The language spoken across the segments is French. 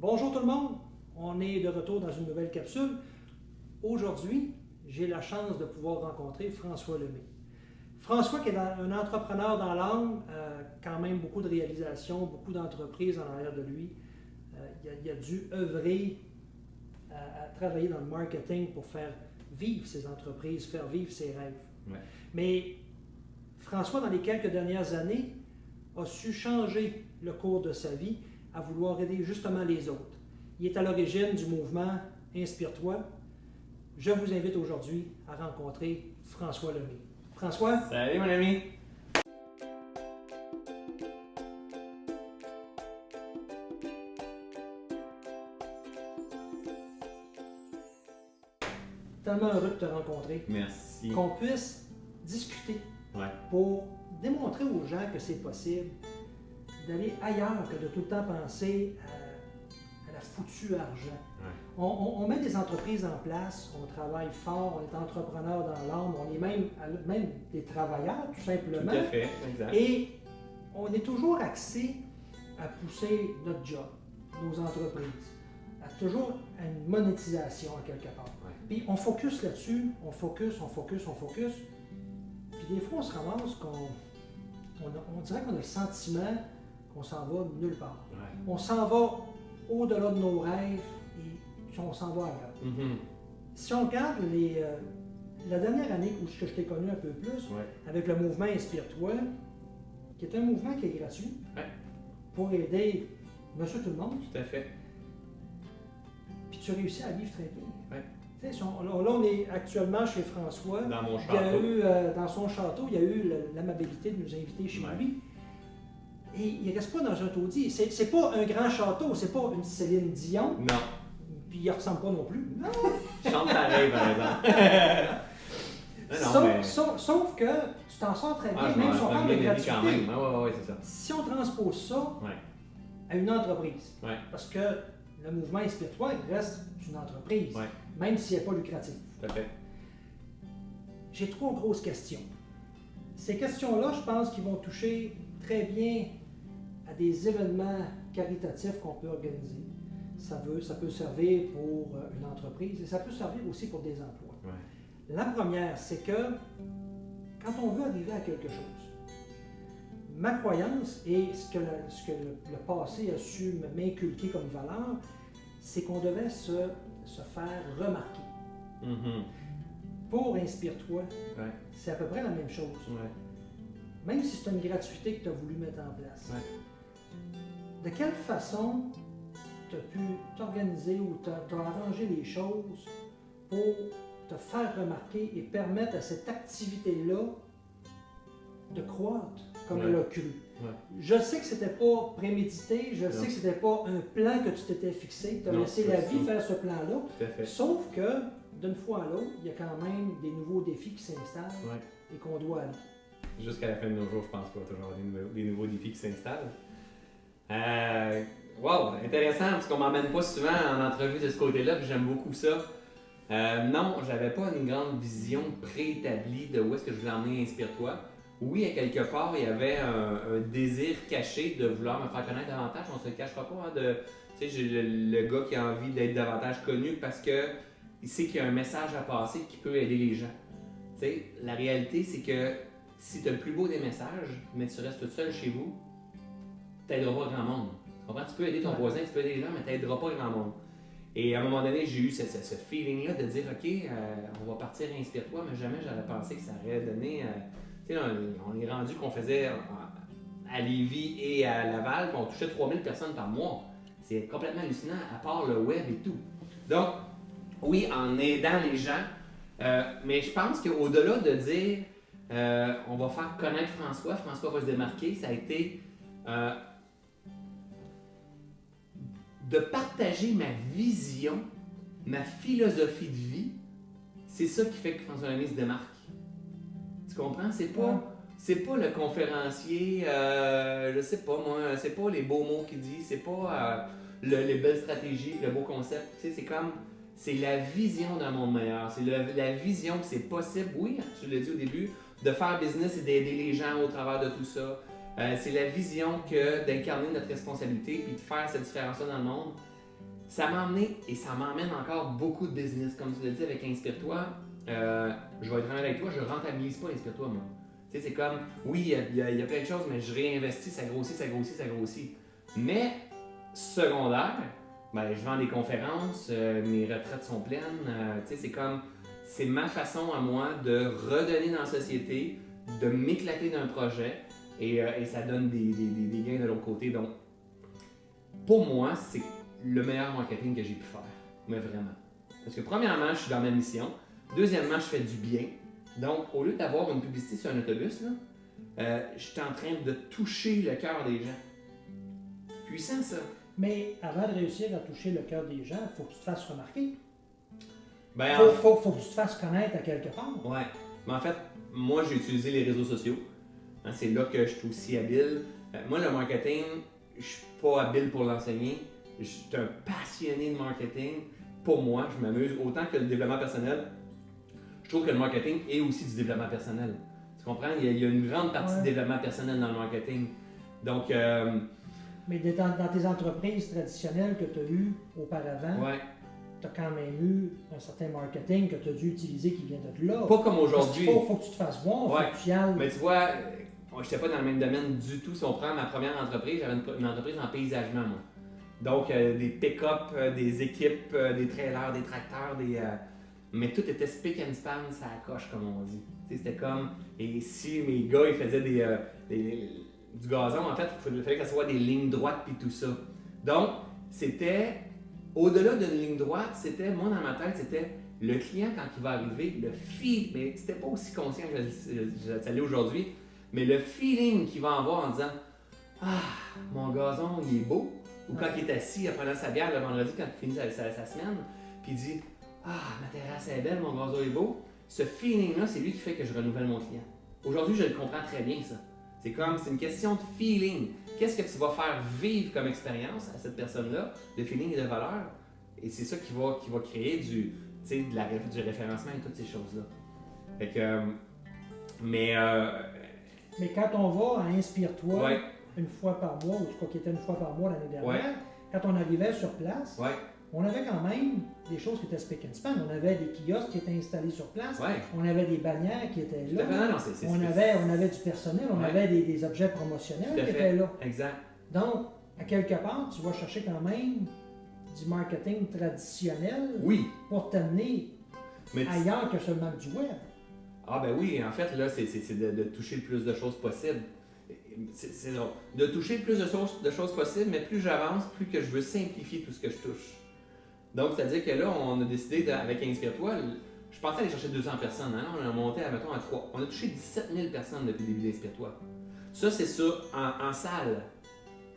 Bonjour tout le monde, on est de retour dans une nouvelle capsule. Aujourd'hui, j'ai la chance de pouvoir rencontrer François Lemay. François qui est un entrepreneur dans l'âme, quand même beaucoup de réalisations, beaucoup d'entreprises en arrière de lui. Il a dû œuvrer à travailler dans le marketing pour faire vivre ses entreprises, faire vivre ses rêves. Ouais. Mais François, dans les quelques dernières années, a su changer le cours de sa vie à vouloir aider justement les autres. Il est à l'origine du mouvement Inspire-toi. Je vous invite aujourd'hui à rencontrer François Lemay. François? Salut mon ami! Tellement heureux de te rencontrer. Merci. Qu'on puisse discuter Ouais. pour démontrer aux gens que c'est possible d'aller ailleurs que de tout le temps penser à la foutue argent. Ouais. On met des entreprises en place, on travaille fort, on est entrepreneur dans l'âme, on est même des travailleurs tout simplement. Tout à fait, exact. Et on est toujours axé à pousser notre job, nos entreprises, à toujours à une monétisation à quelque part. Ouais. Puis on focus là-dessus, on focus. Puis des fois on se ramasse on dirait qu'on a le sentiment qu'on s'en va nulle part. Ouais. On s'en va au-delà de nos rêves et on s'en va ailleurs. Mhm. Si on regarde la dernière année où je t'ai connu un peu plus, Ouais. avec le mouvement Inspire-toi, qui est un mouvement qui est gratuit Ouais. pour aider monsieur tout le monde, Tout à fait. puis tu réussis à vivre très bien. Ouais. Tu sais, là, on est actuellement chez François. Dans mon Il y a château. eu, dans son château, il y a eu l'amabilité de nous inviter chez Ouais. lui. Et il ne reste pas dans un taudis. C'est pas un grand château, c'est pas une Céline Dion, Non. puis il ne ressemble pas non plus. Non. Je chante pareil, par exemple. Sauf que tu t'en sors très bien, Ah, je même m'en si on je parle m'en de bien avis quand gratuité. même. Ouais, c'est ça. Si on transpose ça Ouais. à une entreprise, Ouais. parce que le mouvement Inspire-toi il reste une entreprise, Ouais. même si elle n'est pas lucrative. Tout à fait. J'ai 3 grosses questions. Ces questions-là, je pense qu'ils vont toucher très bien à des événements caritatifs qu'on peut organiser. Ça peut servir pour une entreprise et ça peut servir aussi pour des emplois. Ouais. La première, c'est que quand on veut arriver à quelque chose, ma croyance et ce que le passé a su m'inculquer comme valeur, c'est qu'on devait se faire remarquer. Mhm. Pour Inspire-toi, Ouais. c'est à peu près la même chose. Ouais. Même si c'est une gratuité que tu as voulu mettre en place. Ouais. De quelle façon tu as pu t'organiser ou tu as arrangé les choses pour te faire remarquer et permettre à cette activité-là de croître comme Ouais. elle a cru? Ouais. Je sais que c'était pas prémédité, je sais Non. que c'était pas un plan que tu t'étais fixé, tu as Non, laissé pas la du vie tout. faire ce plan-là. Tout à fait. Sauf que d'une fois à l'autre, il y a quand même des nouveaux défis qui s'installent Ouais. et qu'on doit aller. Jusqu'à la fin de nos jours, je pense qu'il va toujours avoir des nouveaux défis qui s'installent. Wow, intéressant, parce qu'on m'emmène pas souvent en entrevue de ce côté-là, puis j'aime beaucoup ça. Non, j'avais pas une grande vision préétablie de où est-ce que je voulais emmener Inspire-toi. Oui, à quelque part, il y avait un désir caché de vouloir me faire connaître davantage. On se le cachera pas, hein, tu sais, j'ai le gars qui a envie d'être davantage connu parce que il sait qu'il y a un message à passer qui peut aider les gens. Tu sais, la réalité, c'est que si tu as le plus beau des messages, mais tu restes tout seul chez vous, tu n'aideras pas grand monde. Tu comprends? Tu peux aider ton Ouais. voisin, tu peux aider les gens, mais tu n'aideras pas grand monde. Et à un moment donné, j'ai eu ce feeling-là de dire, OK, on va partir Inspire-toi, mais jamais j'aurais pensé que ça aurait donné... tu sais, on est rendu qu'on faisait à Lévis et à Laval, puis on touchait 3000 personnes par mois. C'est complètement hallucinant, à part le web et tout. Donc, oui, en aidant les gens, mais je pense qu'au-delà de dire on va faire connaître François va se démarquer, ça a été de partager ma vision, ma philosophie de vie. C'est ça qui fait que François Lemay se démarque. Tu comprends? C'est pas le conférencier, je sais pas moi, c'est pas les beaux mots qu'il dit, c'est pas les belles stratégies, le beau concept. Tu sais, c'est la vision d'un monde meilleur. C'est la vision que c'est possible, oui, tu l'as dit au début, de faire business et d'aider les gens au travers de tout ça. C'est la vision que d'incarner notre responsabilité puis de faire cette différence-là dans le monde. ça m'a amené et ça m'emmène encore beaucoup de business. Comme tu l'as dit avec Inspire-toi, je vais être honnête avec toi, je ne rentabilise pas Inspire-toi, moi. Tu sais, c'est comme, oui, il y a plein de choses, mais je réinvestis, ça grossit, ça grossit, ça grossit. Mais, secondaire, ben, je vends des conférences, mes retraites sont pleines. Tu sais, c'est comme, c'est ma façon à moi de redonner dans la société, de m'éclater d'un projet et ça donne des gains de l'autre côté. Donc, pour moi, c'est le meilleur marketing que j'ai pu faire. Mais vraiment. Parce que premièrement, je suis dans ma mission. Deuxièmement, je fais du bien. Donc, au lieu d'avoir une publicité sur un autobus, là, je suis en train de toucher le cœur des gens. Puissant, ça. Mais avant de réussir à toucher le cœur des gens, il faut que tu te fasses remarquer. Ben, Faut que tu te fasses connaître à quelque part. Ouais. Mais en fait, moi, j'ai utilisé les réseaux sociaux. Hein, c'est là que je suis aussi habile. Moi, le marketing, je suis pas habile pour l'enseigner. Je suis un passionné de marketing. Pour moi, je m'amuse autant que le développement personnel. Je trouve que le marketing est aussi du développement personnel. Tu comprends? Il y a une grande partie de développement personnel dans le marketing. Donc, mais dans tes entreprises traditionnelles que tu as eues auparavant, tu as quand même eu un certain marketing que tu as dû utiliser qui vient de là. Pas comme aujourd'hui. Il faut que tu te fasses voir, faut que tu y ailles. Mais tu vois, je n'étais pas dans le même domaine du tout. Si on prend ma première entreprise, j'avais une entreprise en paysagement, moi. Donc, des pick-up, des équipes, des trailers, des tracteurs, mais tout était spick and span, ça coche, comme on dit. C'était comme, et si mes gars, ils faisaient du gazon, en fait, il fallait que ça soit des lignes droites puis tout ça. Donc, c'était, au-delà d'une ligne droite, c'était, moi dans ma tête, c'était le client quand il va arriver, le feeling, mais c'était pas aussi conscient que je l'ai aujourd'hui, mais le feeling qu'il va avoir en disant « Ah, mon gazon, il est beau », ou quand il est assis en prenant sa bière le vendredi quand il finit sa semaine, puis il dit « Ah, ma terrasse est belle, mon gazon est beau », ce feeling-là, c'est lui qui fait que je renouvelle mon client. Aujourd'hui, je le comprends très bien, ça. C'est une question de feeling. Qu'est-ce que tu vas faire vivre comme expérience à cette personne-là, de feeling et de valeur? Et c'est ça qui va créer du référencement et toutes ces choses-là. Fait que, mais quand on va à Inspire-toi, une fois par mois, ou je crois qu'il était une fois par mois l'année dernière, quand on arrivait sur place, on avait quand même des choses qui étaient spick and span. On avait des kiosques qui étaient installés sur place, on avait des bannières qui étaient là, on avait du personnel, on avait des objets promotionnels qui étaient là. Exact. Donc, à quelque part, tu vas chercher quand même du marketing traditionnel pour t'amener ailleurs que seulement du web. Ah ben oui, en fait, là, c'est de toucher le plus de choses possible. C'est drôle. De toucher le plus de choses possibles, mais plus j'avance, plus que je veux simplifier tout ce que je touche. Donc, c'est-à-dire que là, on a décidé, avec Inspire-toi, je pensais aller chercher 200 personnes. Hein? On a monté, mettons, à 3. On a touché 17 000 personnes depuis le début d'Inspire-toi. Ça, c'est ça en salle.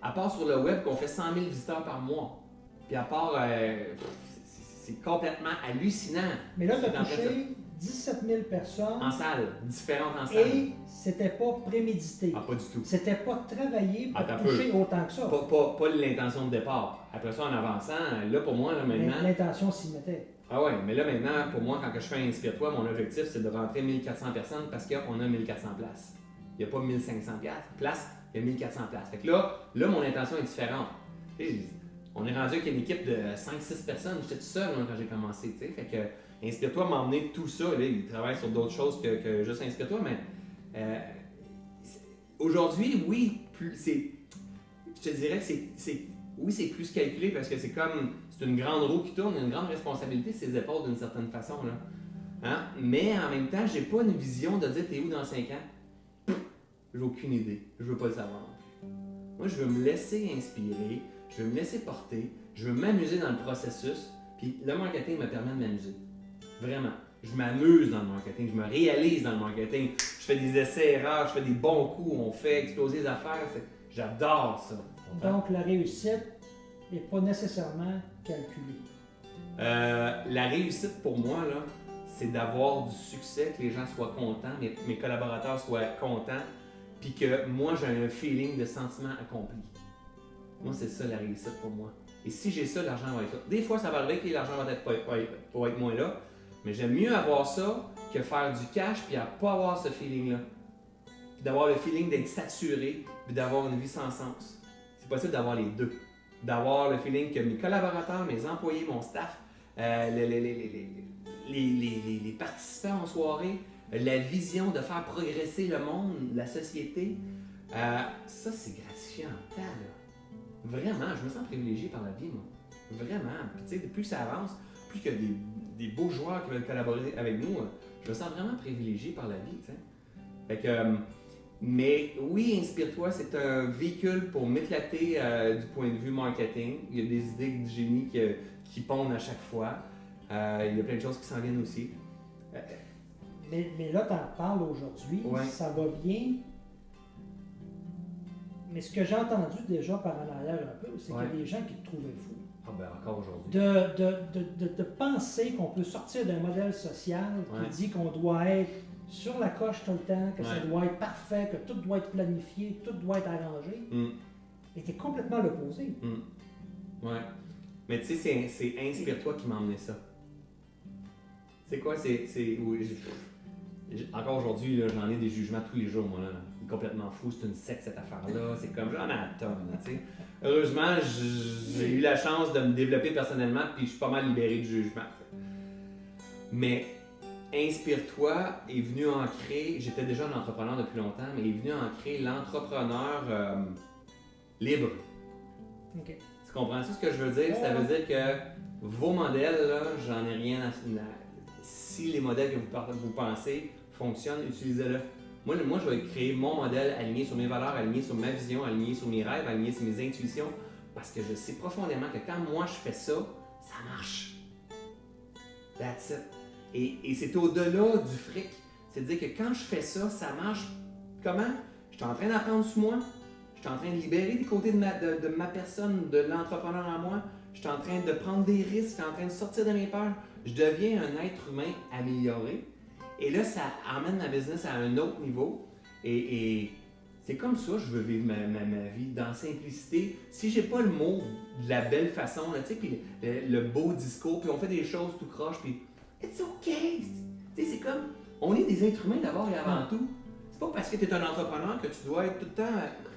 À part sur le web, qu'on fait 100 000 visiteurs par mois. Puis à part, c'est complètement hallucinant. Mais là, tu as touché 17 000 personnes. En salle, différentes en salle. Et c'était pas prémédité. Ah, pas du tout. C'était pas travaillé pour toucher autant que ça. Pas l'intention de départ. Après ça, en avançant, là, pour moi, là, maintenant... L'intention s'y mettait. Ah ouais, mais là, maintenant, pour moi, quand je fais Inspire-toi, mon objectif, c'est de rentrer 1400 personnes parce qu'on a 1400 places. Il n'y a pas 1500 places, il y a 1400 places. Fait que là, mon intention est différente. On est rendu avec une équipe de 5-6 personnes. J'étais tout seul quand j'ai commencé. T'sais. Fait que Inspire-toi m'a emmené tout ça. Là, il travaille sur d'autres choses que juste Inspire-toi, mais aujourd'hui, oui, je te dirais que c'est plus calculé parce que c'est une grande roue qui tourne, une grande responsabilité sur ses épaules d'une certaine façon. Là. Hein? Mais en même temps, j'ai pas une vision de dire t'es où dans 5 ans. J'ai aucune idée. Je veux pas le savoir non plus. Moi, je veux me laisser inspirer. Je veux me laisser porter, je veux m'amuser dans le processus, puis le marketing me permet de m'amuser. Vraiment. Je m'amuse dans le marketing, je me réalise dans le marketing. Je fais des essais-erreurs, je fais des bons coups, on fait exploser les affaires. J'adore ça. Donc, la réussite n'est pas nécessairement calculée. La réussite pour moi, là, c'est d'avoir du succès, que les gens soient contents, mes collaborateurs soient contents, puis que moi, j'ai un feeling de sentiment accompli. Moi, c'est ça la réussite pour moi. Et si j'ai ça, l'argent va être là. Des fois, ça va arriver que l'argent va être moins là, mais j'aime mieux avoir ça que faire du cash puis à pas avoir ce feeling-là. Puis d'avoir le feeling d'être saturé puis d'avoir une vie sans sens. C'est possible d'avoir les deux. d'avoir le feeling que mes collaborateurs, mes employés, mon staff, les participants en soirée, la vision de faire progresser le monde, la société, ça c'est gratifiant. Là. Vraiment, je me sens privilégié par la vie, moi. Vraiment. Puis tu sais, plus ça avance, plus qu'il y a des beaux joueurs qui veulent collaborer avec nous, je me sens vraiment privilégié par la vie, tu sais. Fait que, mais oui, Inspire-toi, c'est un véhicule pour m'éclater du point de vue marketing. Il y a des idées de génie qui pondent à chaque fois. Il y a plein de choses qui s'en viennent aussi. Mais là, tu en parles aujourd'hui, Ouais. ça va bien. Mais ce que j'ai entendu déjà par en arrière un peu, c'est qu'il y a des gens qui te trouvaient fou. Ah ben encore aujourd'hui. De penser qu'on peut sortir d'un modèle social qui dit qu'on doit être sur la coche tout le temps, que ça doit être parfait, que tout doit être planifié, tout doit être arrangé. Et t'es complètement l'opposé. Ouais. Mais tu sais, c'est Inspire-toi qui m'a emmené ça. C'est quoi? Encore aujourd'hui, là, j'en ai des jugements tous les jours, moi. Là. C'est complètement fou, c'est une secte cette affaire-là. C'est comme j'en ai à tonne, tu sais. Heureusement, j'ai eu la chance de me développer personnellement, puis je suis pas mal libéré du jugement. Mais Inspire-toi est venu ancrer, j'étais déjà un entrepreneur depuis longtemps, mais est venu ancrer l'entrepreneur libre. OK. Tu comprends ça, ce que je veux dire? Ça veut dire que vos modèles, là, j'en ai rien à... Si les modèles que vous pensez fonctionnent, utilisez-le. Moi, je vais créer mon modèle aligné sur mes valeurs, aligné sur ma vision, aligné sur mes rêves, aligné sur mes intuitions, parce que je sais profondément que quand moi je fais ça, ça marche. That's it. Et c'est au-delà du fric. C'est-à-dire que quand je fais ça, ça marche. Comment? Je suis en train d'apprendre sur moi. Je suis en train de libérer des côtés de ma personne, de l'entrepreneur en moi. Je suis en train de prendre des risques. Je suis en train de sortir de mes peurs. Je deviens un être humain amélioré. Et là, ça emmène ma business à un autre niveau. Et c'est comme ça que je veux vivre ma vie, dans simplicité. Si j'ai pas le mot de la belle façon, là, tu sais, puis le beau discours, puis on fait des choses tout croche, puis it's okay! Tu sais, c'est comme, on est des êtres humains d'abord et avant tout. C'est pas parce que tu es un entrepreneur que tu dois être tout le temps...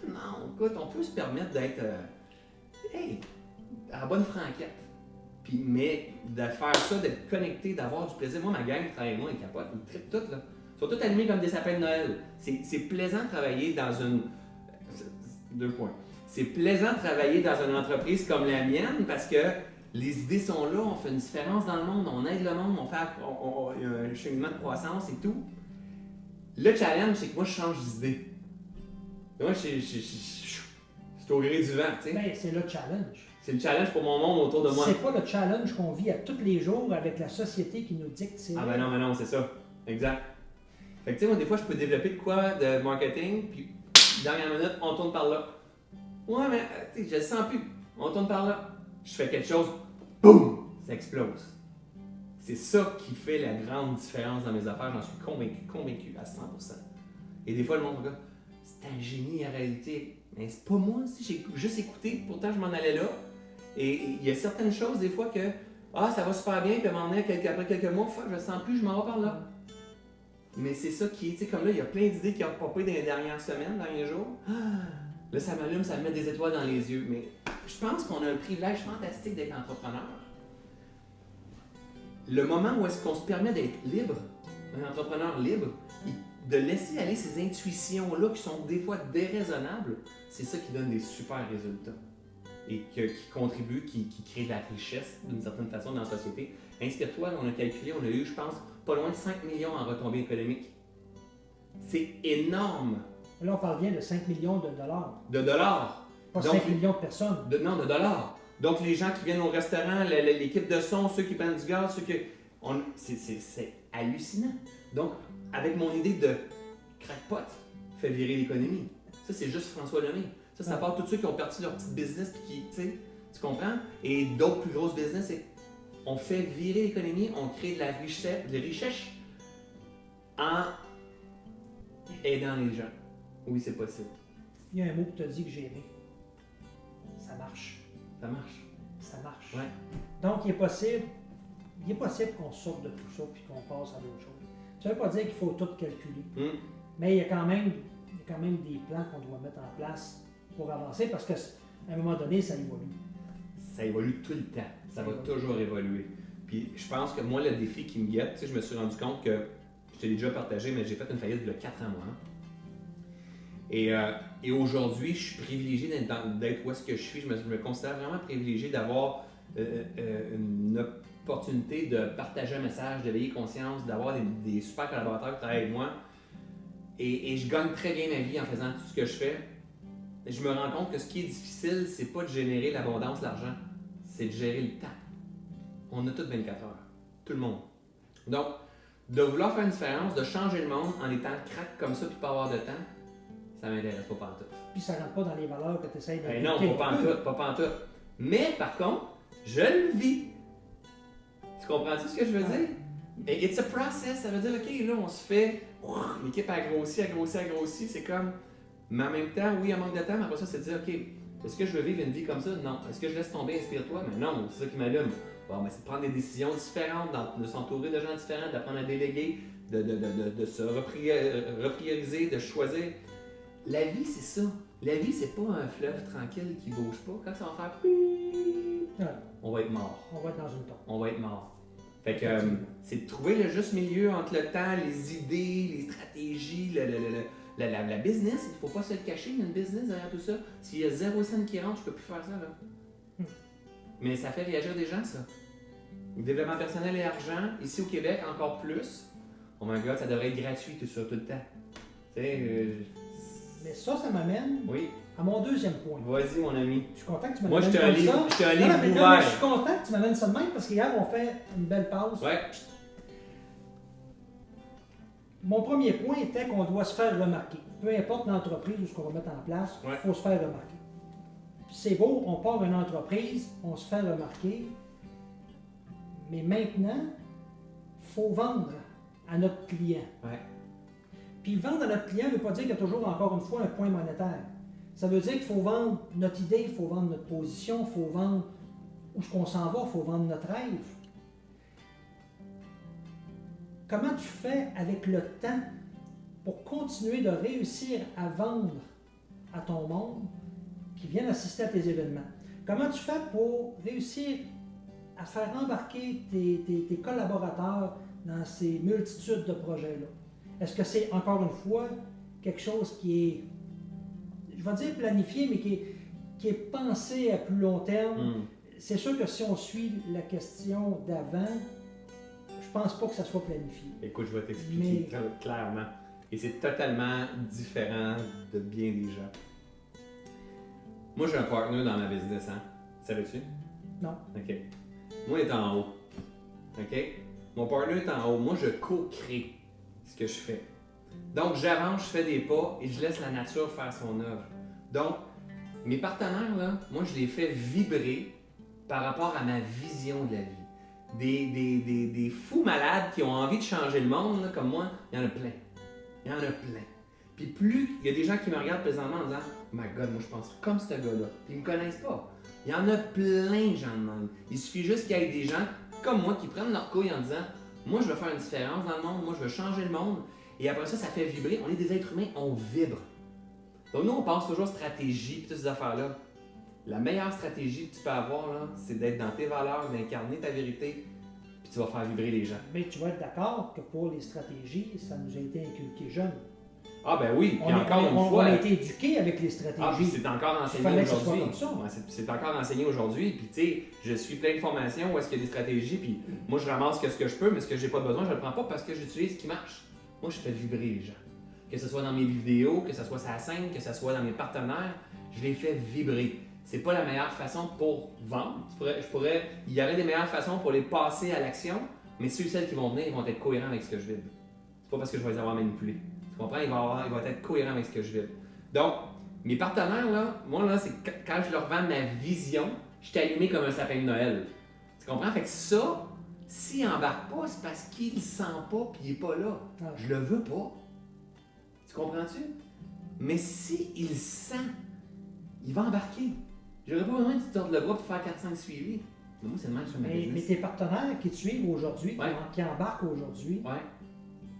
Non, écoute, on peut se permettre d'être, à la bonne franquette. Puis, mais de faire ça, d'être connecté, d'avoir du plaisir. Moi, ma gang qui travaille avec moi, ils capotent, ils trippent toutes, là. Ils sont tous allumés comme des sapins de Noël. C'est plaisant de travailler dans une... 2 points. C'est plaisant de travailler dans une entreprise comme la mienne parce que les idées sont là, on fait une différence dans le monde, on aide le monde, il y a un cheminement de croissance et tout. Le challenge, c'est que moi, je change d'idée. Moi, c'est au gré du vent, tu sais. Ben, c'est le challenge. C'est le challenge pour mon monde autour de moi. C'est pas le challenge qu'on vit à tous les jours avec la société qui nous dicte. Ah ben non, c'est ça. Exact. Fait que tu sais, moi, des fois, je peux développer de quoi de marketing, puis dernière minute, on tourne par là. Ouais, mais tu sais, je le sens plus. On tourne par là. Je fais quelque chose, boum, ça explose. C'est ça qui fait la grande différence dans mes affaires, j'en suis convaincu à 100%. Et des fois, le monde me dit, c'est un génie en réalité. Mais c'est pas moi, si j'ai juste écouté, pourtant je m'en allais là. Et il y a certaines choses, des fois, que ça va super bien, puis à un moment donné, après quelques mois, je le sens plus, je m'en vais par là. Mais c'est ça qui est, tu sais, comme là, il y a plein d'idées qui ont popé dans les dernières semaines, derniers jours. Là, ça m'allume, ça me met des étoiles dans les yeux. Mais je pense qu'on a un privilège fantastique d'être entrepreneur. Le moment où est-ce qu'on se permet d'être libre, un entrepreneur libre, de laisser aller ces intuitions-là qui sont des fois déraisonnables, c'est ça qui donne des super résultats. Et qui contribue, qui crée de la richesse d'une certaine façon dans la société. Inspire-toi, on a calculé, on a eu, je pense, pas loin de 5 millions en retombées économiques. C'est énorme. Là, on parle bien de 5 millions de dollars. De dollars. Pas Donc, 5 millions de personnes. Non, de dollars. Donc, les gens qui viennent au restaurant, l'équipe de son, ceux qui prennent du gaz, c'est hallucinant. Donc, avec mon idée de crackpot, fait virer l'économie. Ça, c'est juste François Lemay. Ça part tous ceux qui ont parti leur petit business, puis tu comprends? Et d'autres plus grosses business, on fait virer l'économie, on crée de la richesse en aidant les gens. Oui, c'est possible. Il y a un mot que tu as dit que j'ai aimé. Ça marche. Ça marche. Ça marche. Ouais. Donc, il est possible qu'on sorte de tout ça puis qu'on passe à d'autres choses. Ça ne veut pas dire qu'il faut tout calculer. Mais il y a quand même des plans qu'on doit mettre en place pour avancer parce qu'à un moment donné, ça évolue. ça évolue tout le temps. Ça va toujours évoluer. Puis je pense que moi, le défi qui me guette, tu sais, je me suis rendu compte que, je te l'ai déjà partagé, mais j'ai fait une faillite il y a 4 ans, moi. Et aujourd'hui, je suis privilégié d'être où est-ce que je suis. Je me considère vraiment privilégié d'avoir une opportunité de partager un message, d'éveiller conscience, d'avoir des super collaborateurs qui travaillent avec moi. Et je gagne très bien ma vie en faisant tout ce que je fais. Et je me rends compte que ce qui est difficile, c'est pas de générer l'abondance, l'argent, c'est de gérer le temps. On a toutes 24 heures, tout le monde. Donc, de vouloir faire une différence, de changer le monde en étant crack comme ça puis pas avoir de temps, ça m'intéresse pas pantoute. Puis ça rentre pas dans les valeurs que tu essaies de... Non, pas pantoute. Mais par contre, je le vis. Tu comprends-tu ce que je veux dire? Et it's a process, ça veut dire, OK, là, on se fait... L'équipe a grossi, c'est comme... Mais en même temps, oui, il manque de temps, mais après ça, c'est de dire, OK, est-ce que je veux vivre une vie comme ça? Non. Est-ce que je laisse tomber, inspire-toi? Mais non, c'est ça qui m'allume. Bon, mais c'est de prendre des décisions différentes, de s'entourer de gens différents, d'apprendre à déléguer, de se reprioriser, de choisir. La vie, c'est ça. La vie, c'est pas un fleuve tranquille qui bouge pas. Quand ça va faire... On va être mort. On va être dans une tombe. On va être mort. Fait que c'est de trouver le juste milieu entre le temps, les idées, les stratégies, la business. Il ne faut pas se le cacher, il y a une business derrière tout ça. S'il y a 0 cent qui rentre, je peux plus faire ça, là. Mais ça fait réagir des gens, ça. Le développement personnel et argent, ici au Québec, encore plus. Oh my God, ça devrait être gratuit tout ça, tout le temps. Tu sais, Mais ça m'amène à mon deuxième point. Vas-y, mon ami. Je suis content que tu Moi, m'amènes je comme ça. Moi, je suis un livre mais ouvert. je suis content que tu m'amènes ça de même parce qu'hier, on fait une belle pause. Ouais. Mon premier point était qu'on doit se faire remarquer. Peu importe l'entreprise ou ce qu'on va mettre en place, il faut se faire remarquer. Puis c'est beau, on part d'une entreprise, on se fait remarquer, mais maintenant, il faut vendre à notre client. Ouais. Puis vendre à notre client ne veut pas dire qu'il y a toujours, encore une fois, un point monétaire. Ça veut dire qu'il faut vendre notre idée, il faut vendre notre position, il faut vendre où est-ce qu'on s'en va, il faut vendre notre rêve. Comment tu fais avec le temps pour continuer de réussir à vendre à ton monde qui vient assister à tes événements? Comment tu fais pour réussir à faire embarquer tes collaborateurs dans ces multitudes de projets-là? Est-ce que c'est, encore une fois, quelque chose qui est, je vais dire planifié, mais qui est pensé à plus long terme? C'est sûr que si on suit la question d'avant, je pense pas que ça soit planifié. Écoute, je vais t'expliquer clairement. Et c'est totalement différent de bien des gens. Moi, j'ai un partner dans ma business, hein? Savais-tu? Non. OK. Moi, il est en haut. OK? Mon partner est en haut. Moi, je co-crée ce que je fais. Donc, j'avance, je fais des pas et je laisse la nature faire son œuvre. Donc, mes partenaires, là, moi, je les fais vibrer par rapport à ma vision de la vie. Des fous malades qui ont envie de changer le monde, là, comme moi, il y en a plein. Il y en a plein. Puis plus, il y a des gens qui me regardent présentement en disant « My God, moi je pense comme ce gars-là. » Puis ils me connaissent pas. Il y en a plein de gens de même. Il suffit juste qu'il y ait des gens comme moi qui prennent leur couille en disant « Moi je veux faire une différence dans le monde, moi je veux changer le monde. » Et après ça, ça fait vibrer. On est des êtres humains, on vibre. Donc nous, on pense toujours stratégie et toutes ces affaires-là. La meilleure stratégie que tu peux avoir, là, c'est d'être dans tes valeurs, d'incarner ta vérité, puis tu vas faire vibrer les gens. Mais tu vas être d'accord que pour les stratégies, ça nous a été inculqué jeune. Ah ben oui, puis encore une fois... On a été éduqués avec les stratégies. Ah, puis c'est encore enseigné aujourd'hui. Ouais, c'est encore enseigné aujourd'hui, puis tu sais, je suis plein de formations où est-ce qu'il y a des stratégies, puis moi je ramasse ce que je peux, mais ce que j'ai pas besoin, je le prends pas parce que j'utilise ce qui marche. Moi, je fais vibrer les gens. Que ce soit dans mes vidéos, que ce soit sur la scène, que ce soit dans mes partenaires, je les fais vibrer. C'est pas la meilleure façon pour vendre. Il y aurait des meilleures façons pour les passer à l'action, mais ceux et celles qui vont venir, ils vont être cohérents avec ce que je vibre. C'est pas parce que je vais les avoir manipulés. Tu comprends? Ils vont être cohérents avec ce que je vibre. Donc, mes partenaires, là, moi, là, c'est quand je leur vends ma vision, je suis allumé comme un sapin de Noël. Tu comprends? Fait que ça, s'il n'embarque pas, c'est parce qu'il ne sent pas et il n'est pas là. Je le veux pas. Tu comprends-tu? Mais s'il sent, il va embarquer. J'aurais pas besoin de te tordre le bras pour faire 4-5 suivis. Mais moi, c'est le même sur ma business. Mais tes partenaires qui te suivent aujourd'hui, qui embarquent aujourd'hui,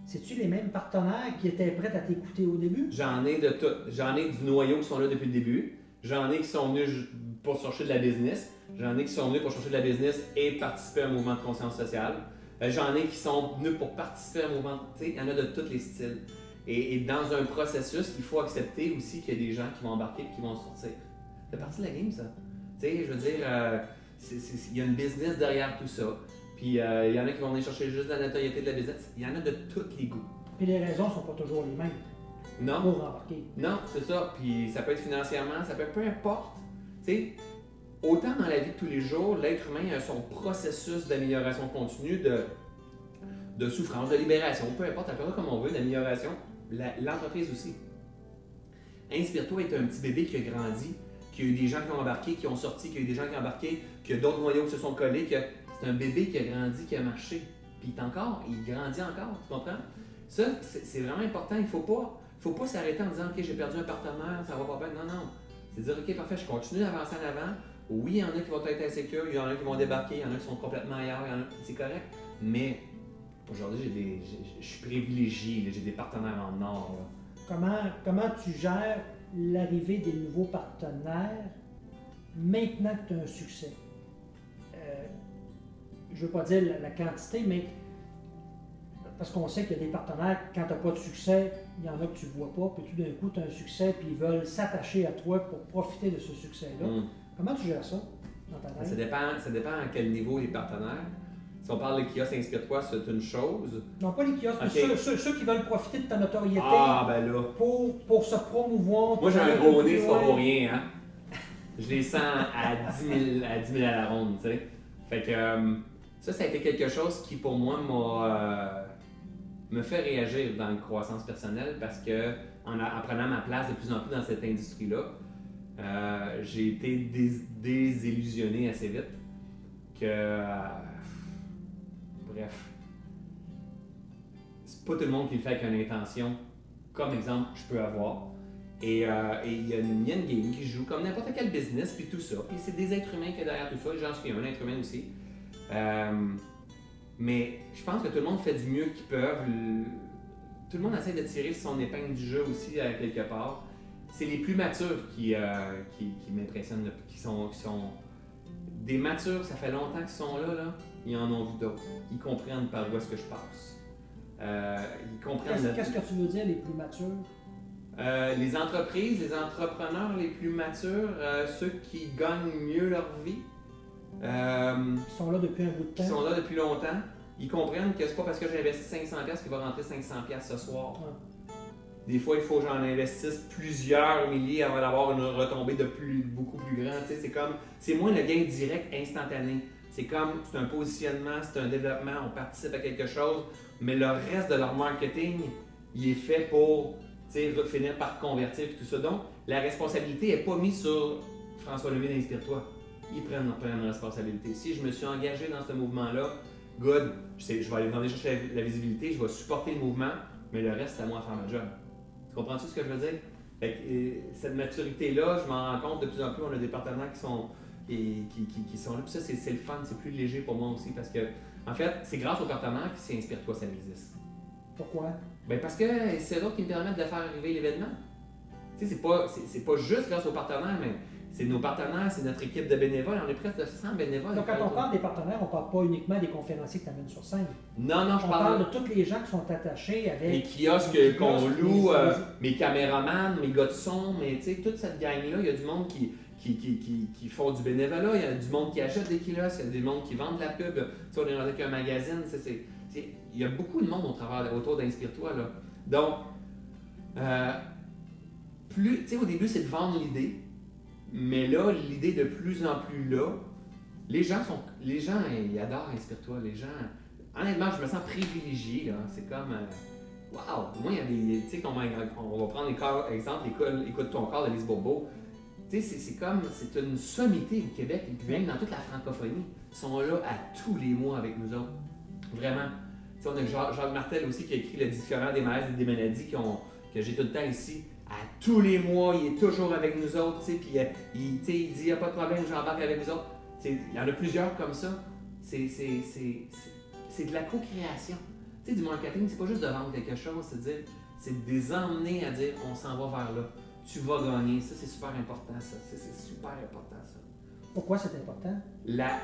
c'est-tu les mêmes partenaires qui étaient prêts à t'écouter au début? J'en ai de tout. J'en ai du noyau qui sont là depuis le début. J'en ai qui sont venus pour chercher de la business. J'en ai qui sont venus pour chercher de la business et participer à un mouvement de conscience sociale. J'en ai qui sont venus pour participer à un mouvement. Tu sais, il y en a de tous les styles. Et dans un processus, il faut accepter aussi qu'il y a des gens qui vont embarquer et qui vont sortir. C'est partie de la game, ça. Tu sais, je veux dire, il y a une business derrière tout ça. Puis il y en a qui vont venir chercher juste la notoriété de la business. Il y en a de tous les goûts. Puis les raisons ne sont pas toujours les mêmes Non. pour embarquer. Non, c'est ça. Puis ça peut être financièrement, ça peut être peu importe. Tu sais, autant dans la vie de tous les jours, l'être humain a son processus d'amélioration continue, de souffrance, de libération, peu importe, appelle ça comme on veut, d'amélioration. L'entreprise aussi. Inspire-toi est un petit bébé qui a grandi, qu'il y a eu des gens qui ont embarqué, qui ont sorti, qu'il y a eu des gens qui ont embarqué, qu'il y a d'autres noyaux qui se sont collés, que c'est un bébé qui a grandi, qui a marché. Puis il grandit encore, tu comprends? Ça, c'est vraiment important. Il faut pas s'arrêter en disant « Ok, j'ai perdu un partenaire, ça va pas bien. » Non, non. C'est dire « Ok, parfait, je continue d'avancer en avant. Oui, il y en a qui vont être insécures, il y en a qui vont débarquer, il y en a qui sont complètement ailleurs, c'est correct. Mais aujourd'hui, je suis privilégié, j'ai des partenaires en or. Comment tu gères l'arrivée des nouveaux partenaires maintenant que tu as un succès? Je ne veux pas dire la quantité, mais parce qu'on sait qu'il y a des partenaires, quand tu n'as pas de succès, il y en a que tu ne vois pas, puis tout d'un coup, tu as un succès, puis ils veulent s'attacher à toi pour profiter de ce succès-là. Comment tu gères ça dans ta tête? Ça dépend à quel niveau les partenaires. Si on parle de kiosque Inspire-toi, c'est une chose. Non, pas les kiosques, okay. mais ceux qui veulent profiter de ta notoriété ben là. Pour se promouvoir. Moi, j'ai un gros nez, c'est pas pour rien. Hein? Je les sens à 10 000 à la ronde. Tu sais. Fait que ça a été quelque chose qui, pour moi, me fait réagir dans la croissance personnelle parce que en prenant ma place de plus en plus dans cette industrie-là, j'ai été désillusionné assez vite que bref, c'est pas tout le monde qui le fait avec une intention comme exemple je peux avoir et il y a une game qui joue comme n'importe quel business puis tout ça, puis c'est des êtres humains qui est derrière tout ça, j'en suis un être humain aussi, mais je pense que tout le monde fait du mieux qu'ils peuvent. Tout le monde essaie de tirer son épingle du jeu aussi quelque part. C'est les plus matures qui m'impressionnent, qui sont des matures, ça fait longtemps qu'ils sont là, ils en ont vu d'autres. Ils comprennent par où est-ce que je passe. Ils comprennent. Qu'est-ce que tu veux dire, les plus matures? Les entreprises, les entrepreneurs les plus matures, ceux qui gagnent mieux leur vie. Ils sont là depuis un bout de temps. Ils sont là depuis longtemps. Ils comprennent que c'est pas parce que j'ai investi 500$ qu'il va rentrer 500$ ce soir. Ouais. Des fois, il faut que j'en investisse plusieurs milliers avant d'avoir une retombée beaucoup plus grande. Tu sais, c'est moins le gain direct instantané. C'est un positionnement, c'est un développement, on participe à quelque chose, mais le reste de leur marketing, il est fait pour finir par convertir et tout ça. Donc, la responsabilité n'est pas mise sur François Lemay d'Inspire-toi. Ils prennent la responsabilité. Si je me suis engagé dans ce mouvement-là, good, je vais aller demander chercher la visibilité, je vais supporter le mouvement, mais le reste, c'est à moi de faire ma job. Tu comprends-tu ce que je veux dire? Fait que, cette maturité-là, je m'en rends compte de plus en plus, on a des partenaires qui sont là. Puis ça, c'est le fun, c'est plus léger pour moi aussi parce que, en fait, c'est grâce aux partenaires que c'est Inspire-toi, ça existe. Pourquoi? Ben parce que c'est eux qui me permettent de faire arriver l'événement. Tu sais, c'est pas juste grâce aux partenaires, mais c'est nos partenaires, c'est notre équipe de bénévoles. On est presque de 100 bénévoles. Donc, quand on parle des partenaires, on ne parle pas uniquement des conférenciers que tu amènes sur scène. Non, je parle de tous les gens qui sont attachés avec. Les kiosques qu'on loue, mes caméramans, mes gars de son, mais tu sais, toute cette gang-là, il y a du monde qui font du bénévolat, il y a du monde qui achète des kiosques, il y a du monde qui vendent de la pub. Tu sais, on est avec un magazine, il y a beaucoup de monde autour d'Inspire-toi. Là. Donc, au début, c'est de vendre l'idée. Mais là, l'idée de plus en plus là, les gens, ils adorent Inspire-toi. Les gens, honnêtement, je me sens privilégié. Là. C'est comme, wow! Moi, il y a des, tu sais, on va prendre l'exemple, Écoute ton corps de Lise Bourbeau. Tu sais, c'est une sommité au Québec, et puis même dans toute la francophonie. Ils sont là à tous les mois avec nous autres. Vraiment. Tu sais, on a Jacques Martel aussi qui a écrit Le dictionnaire des malaises et des maladies que j'ai tout le temps ici. À tous les mois, il est toujours avec nous autres, puis il dit « il n'y a pas de problème, j'embarque avec vous autres ». Il y en a plusieurs comme ça. C'est de la co-création. Du marketing, c'est pas juste de vendre quelque chose, c'est de les emmener à dire « on s'en va vers là ». tu vas gagner. Ça, c'est super important, ça. C'est super important, ça. Pourquoi c'est important? La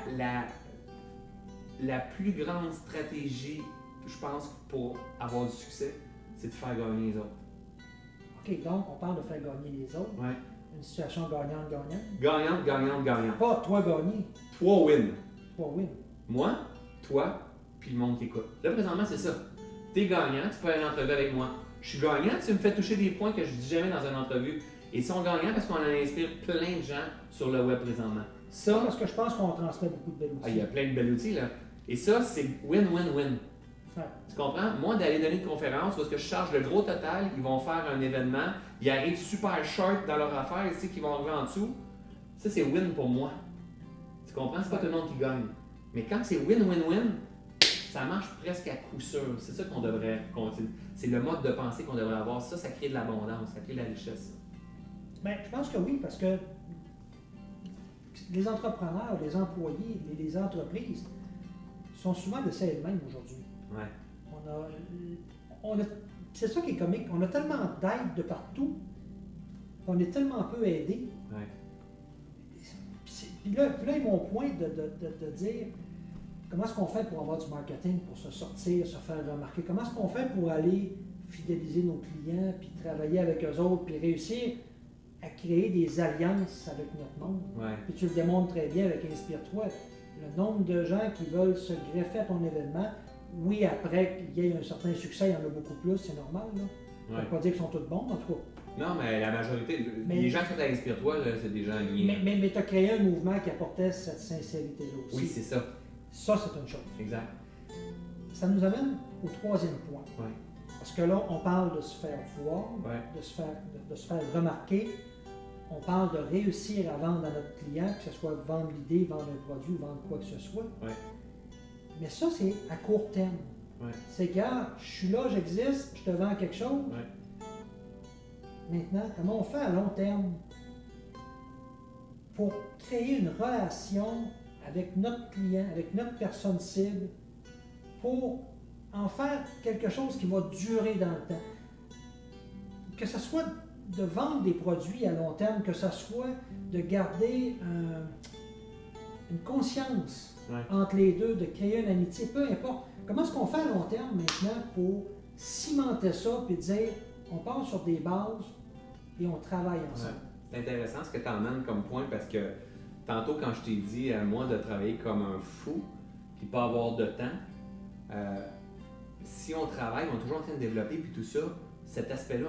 plus grande stratégie, je pense, pour avoir du succès, c'est de faire gagner les autres. OK, donc on parle de faire gagner les autres. Ouais. Une situation gagnante-gagnante. Gagnante, gagnante, gagnante. Pas toi gagner, 3 wins. toi win. Moi, toi, puis le monde qui écoute. Là, présentement, c'est ça. T'es gagnant, tu peux aller en entrevue avec moi. Je suis gagnant, tu me fais toucher des points que je dis jamais dans une entrevue. Et ils sont gagnants parce qu'on en inspire plein de gens sur le web présentement. Ça, parce que je pense qu'on transmet beaucoup de belles outils. Il y a plein de belles outils, là. Et ça, c'est win-win-win. Ouais. Tu comprends? Moi, d'aller donner une conférence où est-ce que je charge le gros total, ils vont faire un événement, ils arrivent super short dans leur affaire, ils savent qu'ils vont arriver en dessous. Ça, c'est win pour moi. Tu comprends? C'est pas tout le monde qui gagne. Mais quand c'est win-win-win, ça marche presque à coup sûr. C'est ça qu'on devrait. C'est le mode de pensée qu'on devrait avoir. Ça crée de l'abondance, ça crée de la richesse. Bien, je pense que oui, parce que les entrepreneurs, les employés, les entreprises sont souvent de elles-mêmes aujourd'hui. Ouais. C'est ça qui est comique. On a tellement d'aide de partout, on est tellement peu aidés. Ouais. Puis là est mon point de dire comment est-ce qu'on fait pour avoir du marketing, pour se sortir, se faire remarquer? Comment est-ce qu'on fait pour aller fidéliser nos clients, puis travailler avec eux autres, puis réussir à créer des alliances avec notre monde? Ouais. Puis tu le démontres très bien avec Inspire-toi. Le nombre de gens qui veulent se greffer à ton événement, oui, après qu'il y ait un certain succès, il y en a beaucoup plus, c'est normal. Là. Ça ne veut pas dire qu'ils sont tous bons, en tout cas. Non, mais la majorité, les gens qui sont à Inspire-toi, là, c'est des gens alignés. Mais tu as créé un mouvement qui apportait cette sincérité-là aussi. Oui, c'est ça. Ça, c'est une chose. Exact. Ça nous amène au troisième point. Ouais. Parce que là, on parle de se faire voir, Ouais. de se faire remarquer. On parle de réussir à vendre à notre client, que ce soit vendre l'idée, vendre un produit, vendre quoi que ce soit. Ouais. Mais ça, c'est à court terme. Ouais. C'est gars, je suis là, j'existe, je te vends quelque chose. Ouais. Maintenant, comment on fait à long terme pour créer une relation avec notre client, avec notre personne cible, pour en faire quelque chose qui va durer dans le temps? Que ce soit de vendre des produits à long terme, que ce soit de garder une conscience entre les deux, de créer une amitié, peu importe. Comment est-ce qu'on fait à long terme maintenant pour cimenter ça et dire on part sur des bases et on travaille ensemble? Ouais. C'est intéressant ce que tu emmènes comme point parce que tantôt quand je t'ai dit moi de travailler comme un fou puis pas avoir de temps, si on travaille, on est toujours en train de développer puis tout ça, cet aspect-là,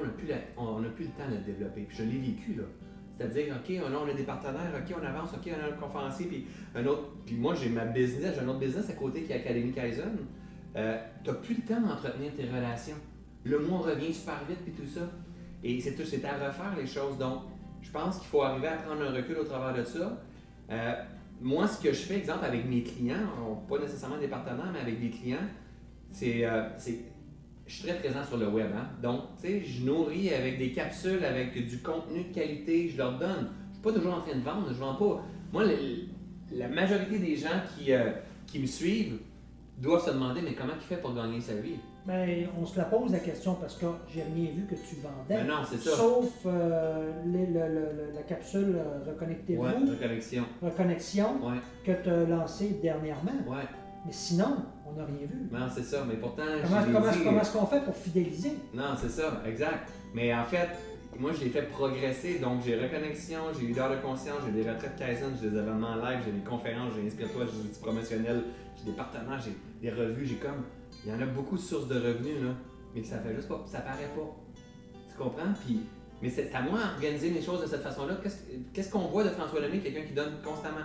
on n'a plus le temps de le développer. Puis je l'ai vécu là. C'est-à-dire, OK, là, on a des partenaires, OK, on avance, OK, on a un conférencier, puis un autre. Puis moi, j'ai un autre business à côté qui est Académie Kaizen. Tu n'as plus le temps d'entretenir tes relations. Le mois revient super vite, puis tout ça. Et c'est à refaire les choses. Donc, je pense qu'il faut arriver à prendre un recul au travers de ça. Moi, ce que je fais, exemple, avec mes clients, pas nécessairement des partenaires, mais avec des clients, je suis très présent sur le web. Hein? Donc, tu sais, je nourris avec des capsules, avec du contenu de qualité, je leur donne. Je suis pas toujours en train de vendre, je vends pas. Moi, la majorité des gens qui me suivent doivent se demander, mais comment il fait pour gagner sa vie? Bien, on se la pose la question parce que j'ai rien vu que tu vendais. Ben non, c'est ça. Sauf la capsule Reconnectez-vous. Ouais, reconnexion. Ouais. Que tu as lancée dernièrement. Ouais. Mais sinon, on n'a rien vu. Non, c'est ça. Mais pourtant, comment est-ce qu'on fait pour fidéliser? Non, c'est ça, exact. Mais en fait, moi, je l'ai fait progresser. Donc, j'ai Reconnexion, j'ai Leader de conscience, j'ai des retraites Kaizen, j'ai des événements live, j'ai des conférences, j'ai Inspire-toi, j'ai des outils promotionnels, j'ai des partenaires, j'ai des revues, il y en a beaucoup de sources de revenus, là, mais ça fait juste pas, ça paraît pas. Tu comprends? Puis, mais c'est à moi d'organiser les choses de cette façon-là. Qu'est-ce qu'on voit de François Lemay? Quelqu'un qui donne constamment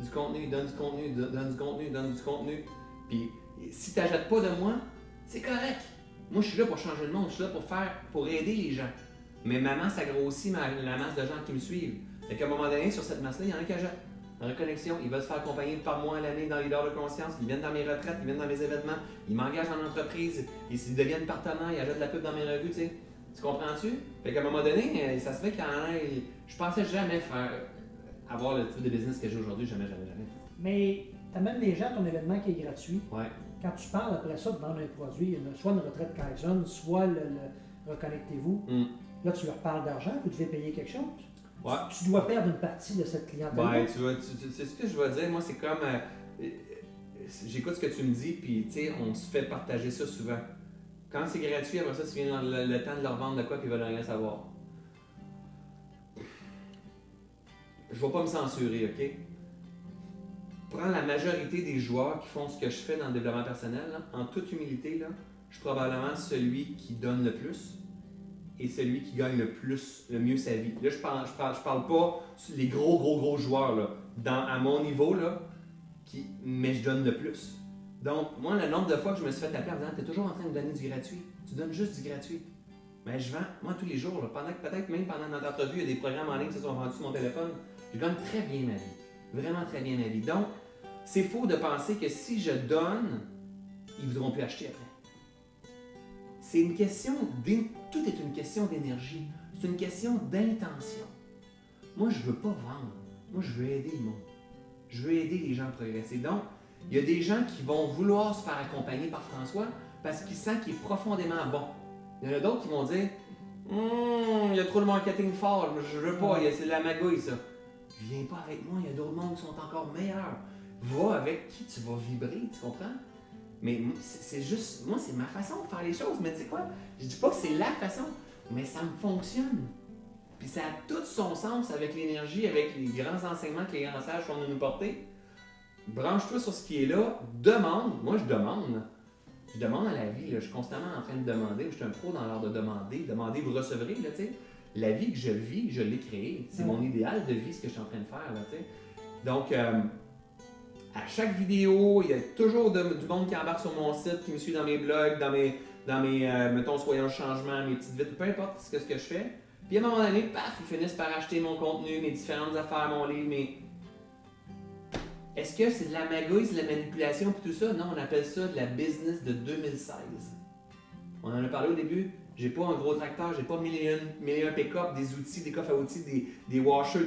du contenu, il donne du contenu, il donne du contenu, il donne du contenu. Puis, si tu n'achètes pas de moi, c'est correct. Moi, je suis là pour changer le monde, je suis là pour aider les gens. Mais ma masse a grossi, la masse de gens qui me suivent. Fait qu'à un moment donné, sur cette masse-là, il y en a qui achètent. En reconnexion, ils veulent se faire accompagner par mois à l'année dans Leader de conscience, ils viennent dans mes retraites, ils viennent dans mes événements, ils m'engagent en entreprise, ils deviennent partenaires, ils achètent de la pub dans mes revues, tu sais. Tu comprends-tu? Fait qu'à un moment donné, ça se fait qu'il y en a, je pensais jamais avoir le type de business que j'ai aujourd'hui, jamais. Mais tu amènes les gens à ton événement qui est gratuit. Ouais. Quand tu parles après ça de vendre un produit, soit une retraite Kaizen, soit le Reconnectez-vous, Là, tu leur parles d'argent, vous devez payer quelque chose. Ouais. Tu dois perdre une partie de cette clientèle. Ouais, c'est ce que je vais dire. Moi, c'est comme. J'écoute ce que tu me dis, puis tu sais, on se fait partager ça souvent. Quand c'est gratuit, après ça, tu viens dans le temps de leur vendre de quoi, puis ils veulent rien savoir. Je vais pas me censurer, OK? Prends la majorité des joueurs qui font ce que je fais dans le développement personnel, là, en toute humilité, là, je suis probablement celui qui donne le plus et celui qui gagne le mieux sa vie. Là, je parle pas les gros joueurs, là, à mon niveau, là, mais je donne le plus. Donc, moi, le nombre de fois que je me suis fait appeler en disant « T'es toujours en train de donner du gratuit. Tu donnes juste du gratuit. » Mais je vends, moi, tous les jours, là, peut-être même pendant notre entrevue, il y a des programmes en ligne qui se sont vendus sur mon téléphone. Je gagne très bien ma vie. Vraiment très bien ma vie. Donc, c'est faux de penser que si je donne, ils ne voudront plus acheter après. C'est une question, tout est une question d'énergie. C'est une question d'intention. Moi, je ne veux pas vendre. Moi, je veux aider le monde. Je veux aider les gens à progresser. Donc, il y a des gens qui vont vouloir se faire accompagner par François parce qu'ils sentent qu'il est profondément bon. Il y en a d'autres qui vont dire il y a trop de marketing fort, je veux pas, c'est de la magouille ça. Viens pas avec moi, il y a d'autres mondes qui sont encore meilleurs. Va avec qui tu vas vibrer, tu comprends? Mais c'est juste, moi c'est ma façon de faire les choses, mais tu sais quoi? Je dis pas que c'est la façon, mais ça me fonctionne. Puis ça a tout son sens avec l'énergie, avec les grands enseignements que les grands sages font de nous porter. Branche-toi sur ce qui est là, demande, moi je demande. Je demande à la vie, là, je suis constamment en train de demander, je suis un pro dans l'art de demander, demandez, vous recevrez, là, tu sais. La vie que je vis, je l'ai créée. C'est mon idéal de vie, ce que je suis en train de faire, là, tu sais. Donc, à chaque vidéo, il y a toujours du monde qui embarque sur mon site, qui me suit dans mes blogs, dans mes mettons, Soyons le changement, mes petites vides, peu importe ce que je fais. Puis à un moment donné, paf, ils finissent par acheter mon contenu, mes différentes affaires, mon livre, mes... Est-ce que c'est de la magouille, c'est de la manipulation et tout ça? Non, on appelle ça de la business de 2016. On en a parlé au début. J'ai pas un gros tracteur, j'ai pas mille et un pick-up, des outils, des coffres à outils, des washers,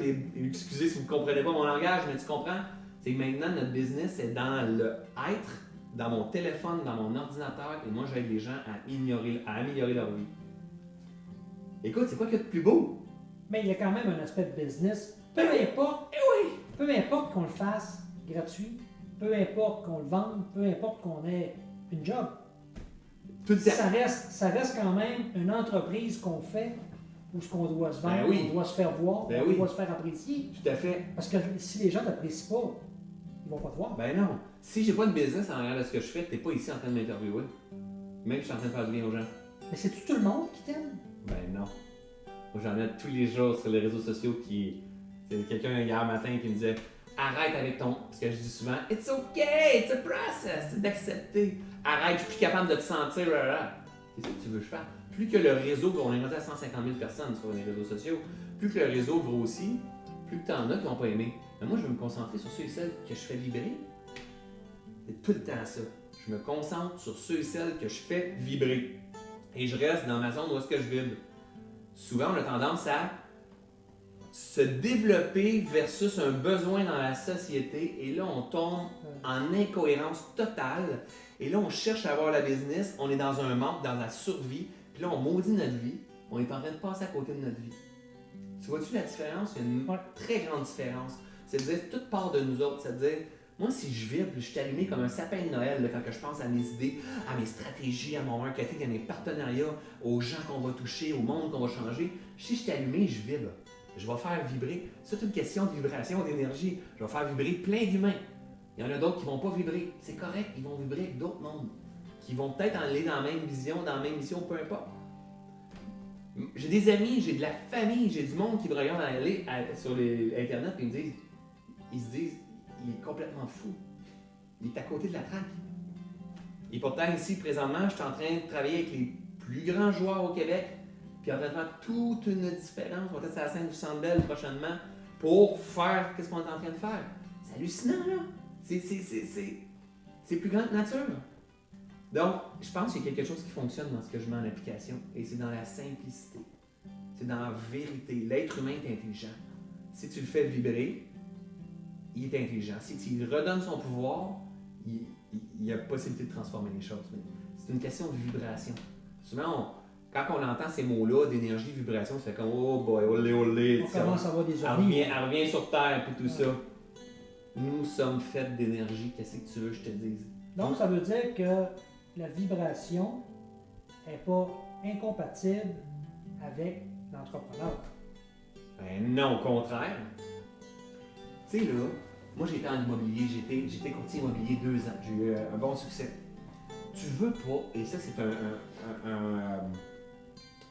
excusez si vous ne comprenez pas mon langage, mais tu comprends? C'est que maintenant, notre business est dans le être, dans mon téléphone, dans mon ordinateur, et moi, j'aide les gens à améliorer leur vie. Écoute, c'est quoi qu'il y a de plus beau? Mais il y a quand même un aspect de business. Peu importe qu'on le fasse gratuit, peu importe qu'on le vende, peu importe qu'on ait une job. Ça reste quand même une entreprise qu'on fait où ce qu'on doit se vendre, on doit se faire voir, on doit se faire apprécier. Tout à fait. Parce que si les gens ne t'apprécient pas, ils vont pas te voir. Ben non. Si j'ai pas de business en arrière de ce que je fais, t'es pas ici en train de m'interviewer. Même si je suis en train de faire du bien aux gens. Mais c'est tout le monde qui t'aime? Ben non. Moi j'en ai tous les jours sur les réseaux sociaux qui... C'est quelqu'un hier matin qui me disait arrête avec ton... Parce que je dis souvent it's okay, it's a process, c'est d'accepter. Arrête, je suis plus capable de te sentir. Qu'est-ce que tu veux que je fasse? Plus que le réseau, on est rendu à 150 000 personnes sur les réseaux sociaux, plus que le réseau grossit, plus que t'en as qui n'ont pas aimé. Mais moi je veux me concentrer sur ceux et celles que je fais vibrer. C'est tout le temps ça. Je me concentre sur ceux et celles que je fais vibrer. Et je reste dans ma zone où est-ce que je vibre. Souvent on a tendance à se développer versus un besoin dans la société et là on tombe en incohérence totale et là on cherche à avoir la business, on est dans un manque, dans la survie, puis là on maudit notre vie, on est en train de passer à côté de notre vie. Tu vois-tu la différence? Il y a une très grande différence. C'est-à-dire toute part de nous autres, c'est-à-dire moi si je vibre, je suis allumé comme un sapin de Noël là, quand que je pense à mes idées, à mes stratégies, à mon marketing, à mes partenariats, aux gens qu'on va toucher, au monde qu'on va changer. Si je suis allumé, je vibre. Je vais faire vibrer. C'est une question de vibration, d'énergie. Je vais faire vibrer plein d'humains. Il y en a d'autres qui ne vont pas vibrer. C'est correct, ils vont vibrer avec d'autres mondes. Qui vont peut-être aller dans la même vision, dans la même mission, peu importe. J'ai des amis, j'ai de la famille, j'ai du monde qui me regarde aller sur Internet et ils se disent, il est complètement fou. Il est à côté de la traque. Et pourtant, ici, présentement, je suis en train de travailler avec les plus grands joueurs au Québec. Puis en train de faire toute une différence. On va être sur la scène du Centre Bell prochainement pour faire qu'est-ce qu'on est en train de faire. C'est hallucinant, là. C'est plus grand que nature. Donc, je pense qu'il y a quelque chose qui fonctionne dans ce que je mets en application. Et c'est dans la simplicité. C'est dans la vérité. L'être humain est intelligent. Si tu le fais vibrer, il est intelligent. Si tu lui redonnes son pouvoir, il y a possibilité de transformer les choses. C'est une question de vibration. Souvent, quand on entend ces mots-là d'énergie, vibration, ça fait comme oh boy, olé, olé. On commence à avoir des Elle ovnis. revient sur Terre et tout ça. Nous sommes faits d'énergie. Qu'est-ce que tu veux que je te dise? Donc, ça veut dire que la vibration n'est pas incompatible avec l'entrepreneur. Ben non, au contraire. Tu sais, là, moi j'étais en immobilier, j'étais courtier immobilier 2 ans. J'ai eu un bon succès. Tu veux pas, et ça c'est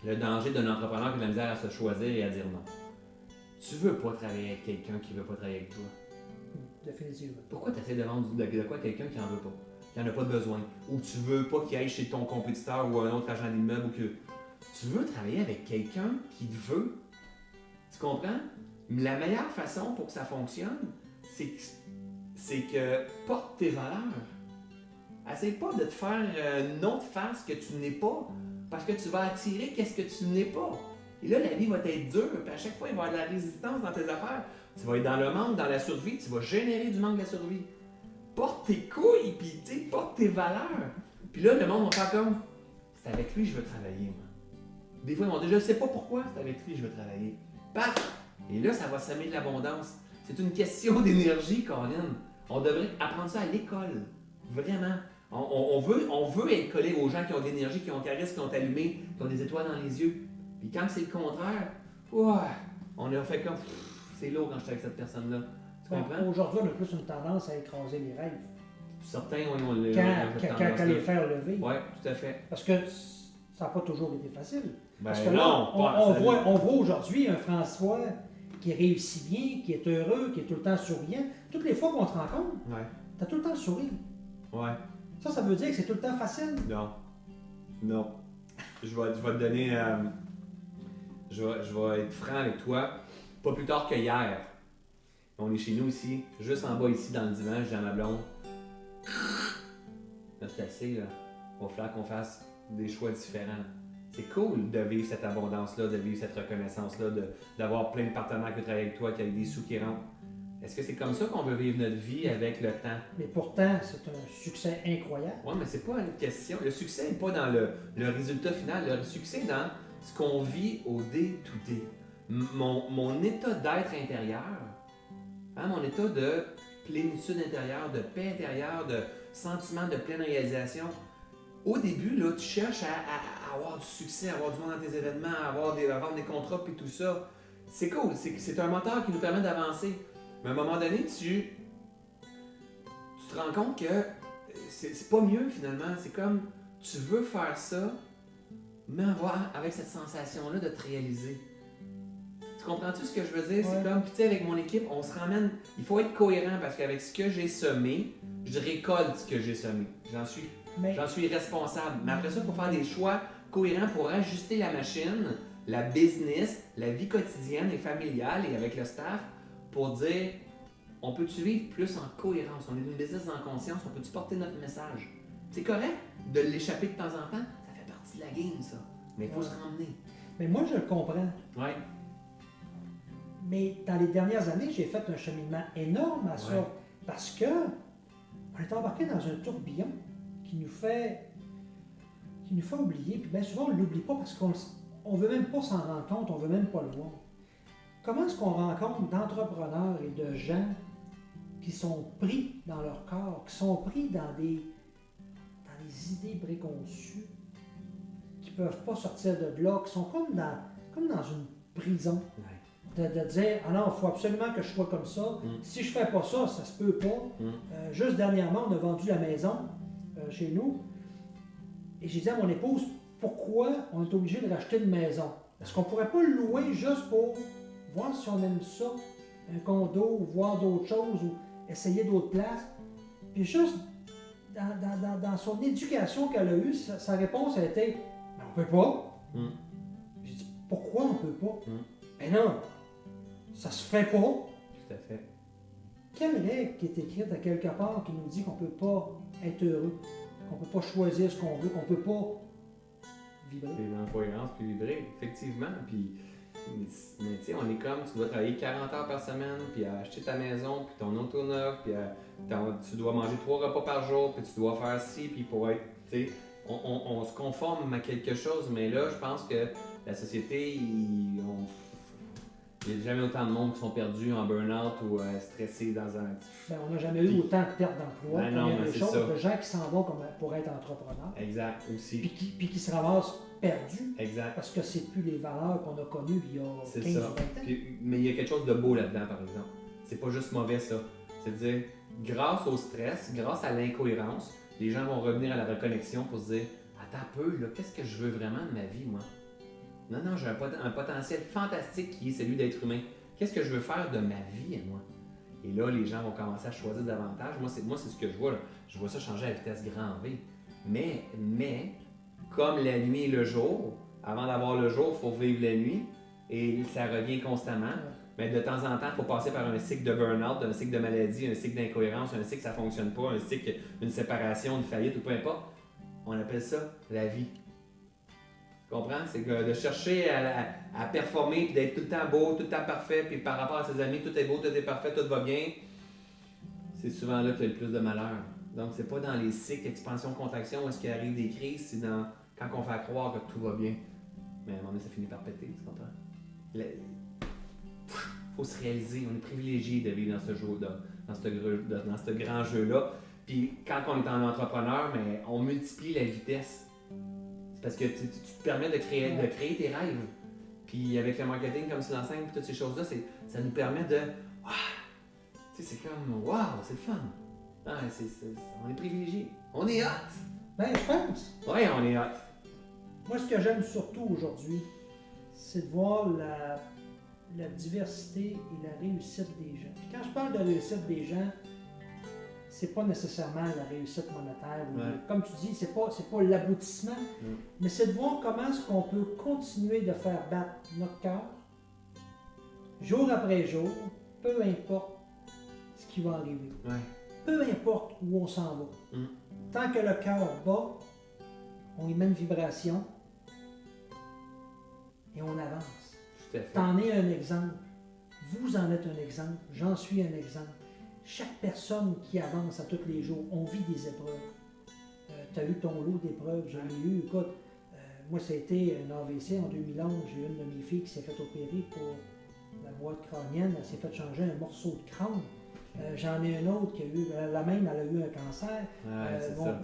le danger d'un entrepreneur qui a de la misère à se choisir et à dire non. Tu veux pas travailler avec quelqu'un qui veut pas travailler avec toi. Définitivement. Pourquoi tu essaies de vendre de quoi à quelqu'un qui en veut pas, qui en a pas besoin, ou tu veux pas qu'il aille chez ton compétiteur ou un autre agent d'immeuble, ou que tu veux travailler avec quelqu'un qui te veut. Tu comprends? Mais la meilleure façon pour que ça fonctionne, c'est que porte tes valeurs. Essaye pas de te faire une autre face que tu n'es pas, parce que tu vas attirer qu'est-ce que tu n'es pas. Et là, la vie va être dure, puis à chaque fois, il va y avoir de la résistance dans tes affaires. Tu vas être dans le manque, dans la survie, tu vas générer du manque de la survie. Porte tes couilles, puis tu sais, porte tes valeurs. Puis là, le monde va faire comme, c'est avec lui que je veux travailler, moi. Des fois, ils vont dire, je sais pas pourquoi, c'est avec lui que je veux travailler. Paf! Et là, ça va semer de l'abondance. C'est une question d'énergie, Colin. On devrait apprendre ça à l'école. Vraiment. On veut être collé aux gens qui ont de l'énergie, qui ont charisme, qui ont allumé, qui ont des étoiles dans les yeux. Puis quand c'est le contraire, on a fait comme, c'est lourd quand je suis avec cette personne-là. Tu comprends? Aujourd'hui, on a plus une tendance à écraser les rêves. Certains ont les Qu'à les faire lever. Oui, tout à fait. Parce que ça n'a pas toujours été facile. Ben Parce que non, là, on voit aujourd'hui un François qui réussit bien, qui est heureux, qui est tout le temps souriant. Toutes les fois qu'on te rencontre, tu as tout le temps le sourire. Ouais. Ça veut dire que c'est tout le temps facile? Non. Non. Je vais te donner... je vais être franc avec toi. Pas plus tard que hier. On est chez nous ici, juste en bas ici dans le divan, je dis à ma blonde. Là, c'est assez, là. Il va falloir qu'on fasse des choix différents. C'est cool de vivre cette abondance-là, de vivre cette reconnaissance-là, d'avoir plein de partenaires qui travaillent avec toi, qui ont des sous qui rentrent. Est-ce que c'est comme ça qu'on veut vivre notre vie avec le temps? Mais pourtant, c'est un succès incroyable. Oui, mais c'est pas une question. Le succès n'est pas dans le résultat final. Le succès est dans ce qu'on vit au day-to-day. Mon état d'être intérieur, mon état de plénitude intérieure, de paix intérieure, de sentiment de pleine réalisation. Au début, là, tu cherches à avoir du succès, à avoir du monde dans tes événements, à vendre des contrats et tout ça. C'est cool, c'est un moteur qui nous permet d'avancer. Mais à un moment donné, tu te rends compte que c'est pas mieux finalement. C'est comme tu veux faire ça, mais avoir avec cette sensation-là de te réaliser. Tu comprends-tu ce que je veux dire? Ouais. C'est comme, tu sais, avec mon équipe, on se ramène. Il faut être cohérent parce qu'avec ce que j'ai semé, je récolte ce que j'ai semé. J'en suis responsable. Mais après ça, il faut faire des choix cohérents pour ajuster la machine, la business, la vie quotidienne et familiale et avec le staff pour dire on peut-tu vivre plus en cohérence? On est une business en conscience, on peut-tu porter notre message? C'est correct de l'échapper de temps en temps, ça fait partie de la game, ça. Mais il faut se ramener. Mais moi, je le comprends. Ouais. Mais dans les dernières années, j'ai fait un cheminement énorme à ça. Ouais. Parce que on est embarqué dans un tourbillon qui nous fait oublier. Puis bien souvent, on ne l'oublie pas parce qu'on ne veut même pas s'en rendre compte, on ne veut même pas le voir. Comment est-ce qu'on rencontre d'entrepreneurs et de gens qui sont pris dans leur corps, qui sont pris dans des idées préconçues, qui ne peuvent pas sortir de là, qui sont comme dans une prison? Ouais. De dire, ah non, il faut absolument que je sois comme ça. Si je fais pas ça, ça se peut pas. Juste dernièrement, on a vendu la maison chez nous. Et j'ai dit à mon épouse, pourquoi on est obligé de racheter une maison? Est-ce qu'on pourrait pas le louer juste pour voir si on aime ça, un condo, ou voir d'autres choses, ou essayer d'autres places? Puis juste, dans son éducation qu'elle a eue, sa réponse a été, ben, on peut pas. J'ai dit, pourquoi on peut pas? Ben non, ça se fait pas. Tout à fait. Quelle règle qui est écrite à quelque part qui nous dit qu'on peut pas être heureux, qu'on peut pas choisir ce qu'on veut, qu'on peut pas vibrer? C'est l'incohérence puis vibrer, effectivement. Puis, mais tu sais, on est comme, tu dois travailler 40 heures par semaine, puis acheter ta maison, puis ton auto neuf, puis tu dois manger 3 repas par jour, puis tu dois faire ci, puis pour être, tu sais, on se conforme à quelque chose, mais là, je pense que la société, il n'y a jamais autant de monde qui sont perdus en burn-out ou stressés dans un... Ben, on n'a jamais eu autant de pertes d'emploi, Ben non, première mais des c'est choses, ça. de gens qui s'en vont pour être entrepreneurs, Exact, aussi. puis qui se ramassent perdus Exact. parce que c'est plus les valeurs qu'on a connues il y a 15 C'est ou 20 ça. ans. Mais il y a quelque chose de beau là-dedans, par exemple. C'est pas juste mauvais, ça. C'est-à-dire, grâce au stress, grâce à l'incohérence, les gens vont revenir à la reconnexion pour se dire « Attends un peu, là, qu'est-ce que je veux vraiment de ma vie, moi? Non, j'ai un potentiel fantastique qui est celui d'être humain. Qu'est-ce que je veux faire de ma vie, à moi? » Et là, les gens vont commencer à choisir davantage. Moi, c'est ce que je vois, là. Je vois ça changer à vitesse grand V. Mais, comme la nuit et le jour, avant d'avoir le jour, il faut vivre la nuit. Et ça revient constamment. Mais de temps en temps, il faut passer par un cycle de burn-out, un cycle de maladie, un cycle d'incohérence, un cycle que ça ne fonctionne pas, un cycle d'une séparation, une faillite ou peu importe. On appelle ça la vie. Tu comprends? C'est que de chercher à performer puis d'être tout le temps beau, tout le temps parfait, puis par rapport à ses amis, tout est beau, tout est parfait, tout va bien. C'est souvent là qu'il y a le plus de malheur. Donc, c'est pas dans les cycles expansion-contraction où est-ce qu'il arrive des crises, c'est dans quand on fait croire que tout va bien. Mais à un moment donné, ça finit par péter, tu comprends? Faut se réaliser, on est privilégié de vivre dans ce jeu, dans ce grand jeu-là. Puis quand on est en entrepreneur, mais on multiplie la vitesse. C'est parce que tu te permets de créer tes rêves. Puis avec le marketing comme tu l'enseignes, toutes ces choses-là, ça nous permet de... Tu sais, c'est comme, wow, c'est le fun. Non, on est privilégié. On est hot. Ben, je pense. Ouais, on est hot. Moi, ce que j'aime surtout aujourd'hui, c'est de voir la diversité et la réussite des gens. Puis quand je parle de réussite des gens, c'est pas nécessairement la réussite monétaire. Comme tu dis, c'est pas l'aboutissement, mais c'est de voir comment est-ce qu'on peut continuer de faire battre notre cœur, jour après jour, peu importe ce qui va arriver. Ouais. Peu importe où on s'en va. Tant que le cœur bat, on y met une vibration et on avance. Tout à fait. T'en es un exemple. Vous en êtes un exemple. J'en suis un exemple. Chaque personne qui avance à tous les jours, on vit des épreuves. Tu as eu ton lot d'épreuves, j'en ai eu. Écoute, moi, ça a été un AVC en 2011. J'ai eu une de mes filles qui s'est fait opérer pour la boîte crânienne. Elle s'est fait changer un morceau de crâne. J'en ai un autre qui a eu, elle a eu un cancer. C'est ça.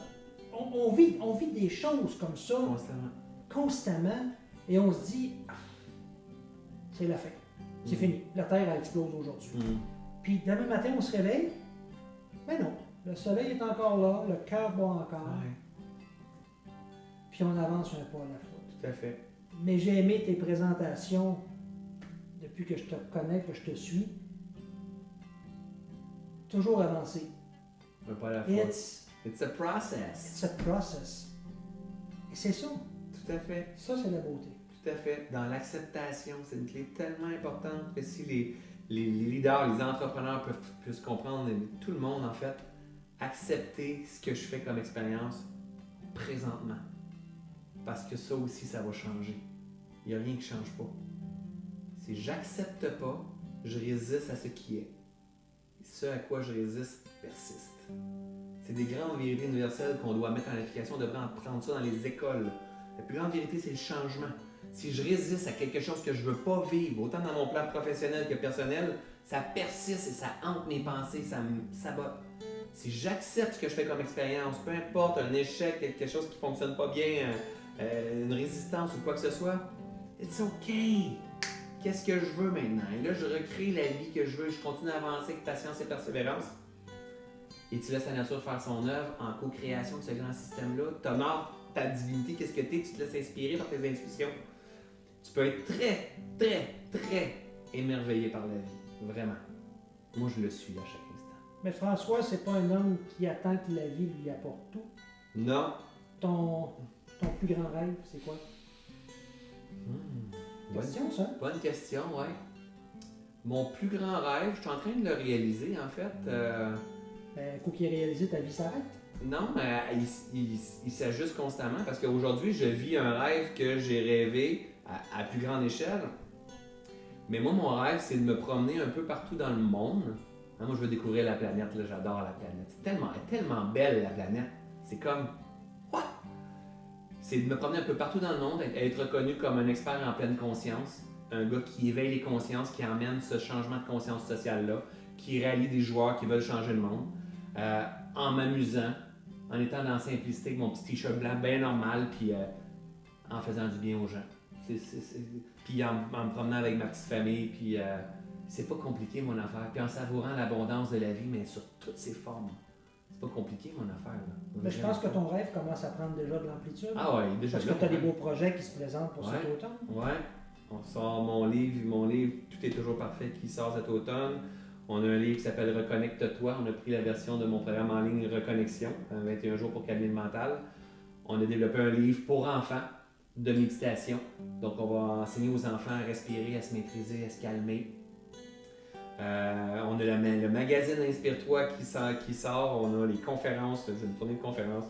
On vit des choses comme ça constamment et on se dit, c'est la fin. C'est fini. La Terre, elle explose aujourd'hui. Puis demain matin, on se réveille. Mais non, le soleil est encore là, le cœur bat encore. Puis on avance un pas à la fois. Tout à fait. Mais j'ai aimé tes présentations depuis que je te connais, que je te suis. Toujours avancer. Un pas à la fois. It's a process. It's a process. Et c'est ça. Tout à fait. Ça, c'est la beauté. Tout à fait. Dans l'acceptation, c'est une clé tellement importante que si les leaders, les entrepreneurs puissent comprendre, tout le monde en fait, accepter ce que je fais comme expérience présentement. Parce que ça aussi, ça va changer. Il n'y a rien qui ne change pas. Si j'accepte pas, je résiste à ce qui est. Et ce à quoi je résiste persiste. C'est des grandes vérités universelles qu'on doit mettre en application. On devrait apprendre ça dans les écoles. La plus grande vérité, c'est le changement. Si je résiste à quelque chose que je ne veux pas vivre, autant dans mon plan professionnel que personnel, ça persiste et ça hante mes pensées, ça me sabote. Si j'accepte ce que je fais comme expérience, peu importe, un échec, quelque chose qui ne fonctionne pas bien, une résistance ou quoi que ce soit, it's OK. Qu'est-ce que je veux maintenant? Et là, je recrée la vie que je veux, je continue à avancer avec patience et persévérance. Et tu laisses la nature faire son œuvre en co-création de ce grand système-là. Tu honores ta divinité, qu'est-ce que tu es, tu te laisses inspirer par tes intuitions. Tu peux être très, très, très émerveillé par la vie. Vraiment. Moi, je le suis à chaque instant. Mais François, c'est pas un homme qui attend que la vie lui apporte tout. Non. Ton plus grand rêve, c'est quoi? Question, ça? Bonne question, ouais. Mon plus grand rêve, je suis en train de le réaliser, en fait. Ben, coup qui ait réalisé, ta vie s'arrête. Non, mais il s'ajuste constamment parce qu'aujourd'hui, je vis un rêve que j'ai rêvé à plus grande échelle. Mais moi, mon rêve, c'est de me promener un peu partout dans le monde. Moi, je veux découvrir la planète, là, j'adore la planète. Elle est tellement belle, la planète. C'est comme... What? c'est de me promener un peu partout dans le monde, être reconnu comme un expert en pleine conscience, un gars qui éveille les consciences, qui emmène ce changement de conscience sociale-là, qui rallie des joueurs qui veulent changer le monde, en m'amusant, en étant dans la simplicité avec mon petit t-shirt blanc bien normal, puis en faisant du bien aux gens. Puis en me promenant avec ma petite famille, puis c'est pas compliqué mon affaire. Puis en savourant l'abondance de la vie, mais sur toutes ses formes. C'est pas compliqué mon affaire. Là. Mais je pense que ton rêve commence à prendre déjà de l'amplitude. Ah ouais, déjà. Parce que tu as des beaux projets qui se présentent pour cet automne. Ouais. On sort mon livre, Tout est toujours parfait, qui sort cet automne. On a un livre qui s'appelle Reconnecte-toi. On a pris la version de mon programme en ligne Reconnexion, 21 jours pour calmer le mental. On a développé un livre pour enfants de méditation. Donc, on va enseigner aux enfants à respirer, à se maîtriser, à se calmer. On a le magazine Inspire-toi qui sort. On a les conférences. C'est une tournée de conférences.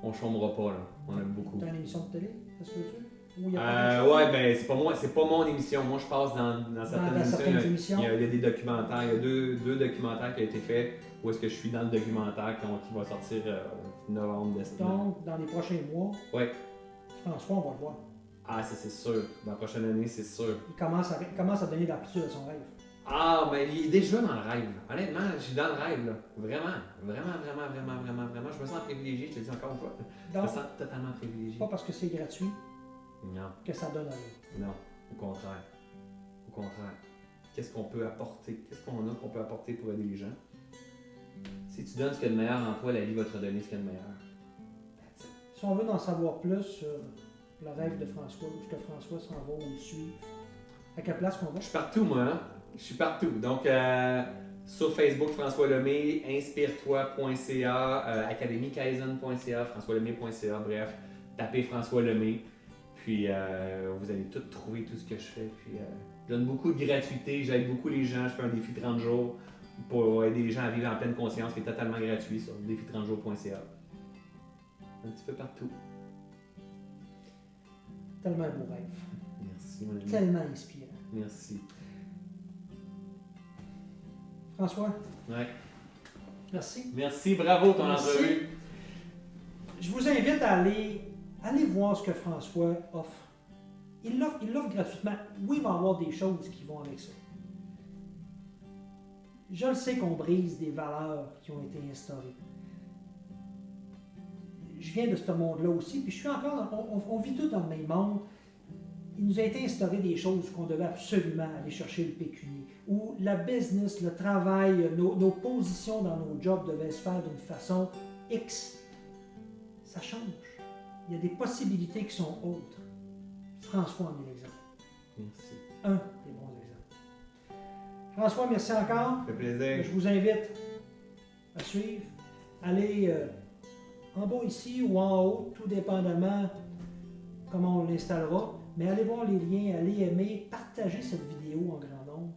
On ne chômera pas, là. On aime beaucoup. Tu as une émission de télé, ça se peut-tu? Ouais, ben c'est pas mon émission. Moi, je passe dans certaines émissions. Il y a des documentaires. Il y a deux documentaires qui ont été faits où est-ce que je suis dans le documentaire qui va sortir novembre, décembre. Donc, dans les prochains mois, ouais. François, on va le voir. Ah, ça c'est sûr. Dans la prochaine année, c'est sûr. Il commence à donner d'amplitude à son rêve. Ah, mais il est déjà dans le rêve. Honnêtement, je suis dans le rêve, là. Vraiment. Je me sens privilégié, je te dis encore une fois. Je me sens totalement privilégié. Pas parce que c'est gratuit. Non. Que ça donne rien. Non, au contraire. Au contraire. Qu'est-ce qu'on peut apporter? Qu'est-ce qu'on a qu'on peut apporter pour aider les gens? Si tu donnes ce qu'il y a de meilleur en toi, la vie va te redonner ce qu'il y a de meilleur. Si on veut en savoir plus sur le rêve de François, où est-ce que François s'en va, où le suivre, à quelle place qu'on va? Je suis partout, moi. Hein? Je suis partout. Donc, sur Facebook, François Lemay, inspire-toi.ca, academykaizen.ca, françoislemay.ca, bref, tapez François Lemay. Puis vous allez tout trouver, tout ce que je fais. Puis je donne beaucoup de gratuité, j'aide beaucoup les gens. Je fais un défi 30 jours pour aider les gens à vivre en pleine conscience, qui est totalement gratuit sur défi30jours.ca. Un petit peu partout. Tellement un beau rêve. Merci, mon ami. Tellement inspirant. Merci. François? Ouais. Merci. Merci, bravo ton entrevue. Je vous invite à aller voir ce que François offre. Il l'offre gratuitement. Oui, il va y avoir des choses qui vont avec ça. Je le sais qu'on brise des valeurs qui ont été instaurées. Je viens de ce monde-là aussi, puis je suis encore... On vit tous dans le même monde. Il nous a été instauré des choses qu'on devait absolument aller chercher le pécunier. Ou la business, le travail, nos positions dans nos jobs devaient se faire d'une façon X. Ça change. Il y a des possibilités qui sont autres. François en est l'exemple. Merci. Un des bons exemples. François, merci encore. Ça fait plaisir. Je vous invite à suivre. Allez en bas ici ou en haut, tout dépendamment comment on l'installera. Mais allez voir les liens, allez aimer, partagez cette vidéo en grand nombre.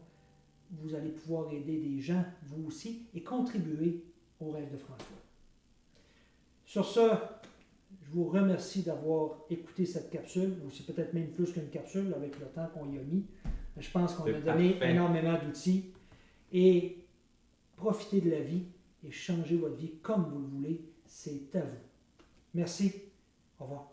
Vous allez pouvoir aider des gens, vous aussi, et contribuer au rêve de François. Sur ce, je vous remercie d'avoir écouté cette capsule, ou c'est peut-être même plus qu'une capsule avec le temps qu'on y a mis. Je pense qu'on a donné énormément d'outils. Et profitez de la vie et changez votre vie comme vous le voulez. C'est à vous. Merci. Au revoir.